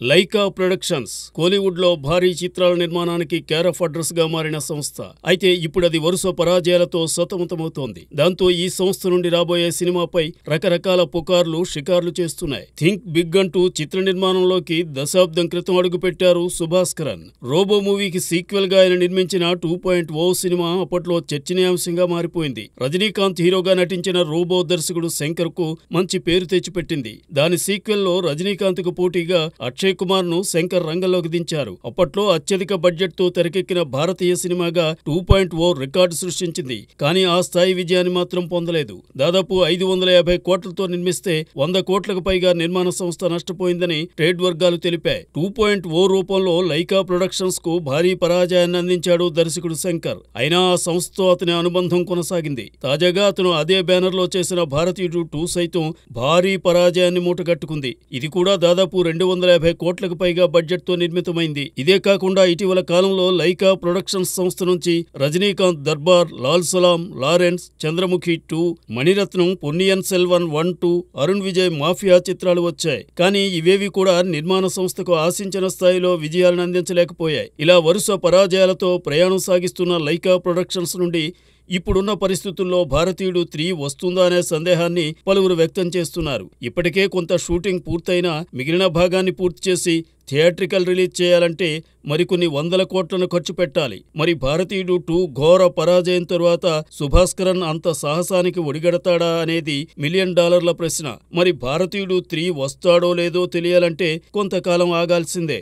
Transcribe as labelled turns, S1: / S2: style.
S1: Lyca productions Kollywood లో భారీ చిత్రాల నిర్మాణానికి కేర్ ఆఫ్ అడ్రస్ గా మారిన సంస్థ. అయితే ఇప్పుడది వరుస పరాజయాలతో సతమతమవుతోంది. దాంతో ఈ సంస్థ నుండి రాబోయే సినిమాపై రకరకాల పుకార్లు షికార్లు చేస్తున్నాయి. థింక్ బిగ్ అంటూ చిత్ర నిర్మాణంలోకి దశాబ్దం క్రితం అడుగుపెట్టారు సుభాస్కరన్. రోబో మూవీకి సీక్వెల్ గా ఆయన నిర్మించిన 2.0 సినిమా అప్పట్లో చర్చనీయాంశంగా మారిపోయింది. రజనీకాంత్ హీరోగా నటించిన రోబో దర్శకుడు శంకర్ కు మంచి పేరు తెచ్చిపెట్టింది. దాని సీక్వెల్ లో రజనీకాంత్ కు పోటీగా అక్షయ్ కుమార్ ను శంకర్ రంగంలోకి దించారు. అప్పట్లో అత్యధిక బడ్జెట్ తో తెరకెక్కిన భారతీయ సినిమాగా 2.0 రికార్డు సృష్టించింది. కానీ ఆ స్థాయి విజయాన్ని మాత్రం పొందలేదు. దాదాపు 550 కోట్లతో నిర్మిస్తే 100 కోట్లకు పైగా నిర్మాణ సంస్థ నష్టపోయిందని ట్రేడ్ వర్గాలు తెలిపాయి. 2.0 రూపంలో లైకా ప్రొడక్షన్స్ కు భారీ పరాజయాన్ని అందించాడు దర్శకుడు శంకర్. అయినా ఆ సంస్థతో అతని అనుబంధం కొనసాగింది. తాజాగా అతను అదే బ్యానర్ లో చేసిన భారతీయుడు 2 సైతం భారీ పరాజయాన్ని మూటగట్టుకుంది. ఇది కూడా దాదాపు 250 కోట్లకు పైగా బడ్జెట్ తో నిర్మితమైంది. ఇదే కాకుండా ఇటీవల కాలంలో లైకా ప్రొడక్షన్స్ సంస్థ నుంచి రజనీకాంత్ దర్బార్, లాల్ సలాం, లారెన్స్, చంద్రముఖి 2, మణిరత్నం, పొన్నియిన్ సెల్వన్ 1, 2, అరుణ్ విజయ్ మాఫియా చిత్రాలు వచ్చాయి. కానీ ఇవేవి కూడా నిర్మాణ సంస్థకు ఆశించిన స్థాయిలో విజయాలను అందించలేకపోయాయి. ఇలా వరుస పరాజయాలతో ప్రయాణం సాగిస్తున్న లైకా ప్రొడక్షన్స్ నుండి ఇప్పుడున్న పరిస్థితుల్లో భారతీయుడు 3 వస్తుందా అనే సందేహాన్ని పలువురు వ్యక్తం చేస్తున్నారు. ఇప్పటికే కొంత షూటింగ్ పూర్తయినా మిగిలిన భాగాన్ని పూర్తి చేసి థియేట్రికల్ రిలీజ్ చేయాలంటే మరికొన్ని 100 కోట్లను ఖర్చు పెట్టాలి. మరి భారతీయుడు 2 ఘోర పరాజయం తరువాత సుభాస్కరన్ అంత సాహసానికి ఒడిగడతాడా అనేది $1 మిలియన్ ప్రశ్న. మరి భారతీయుడు 3 వస్తాడో లేదో తెలియాలంటే కొంతకాలం ఆగాల్సిందే.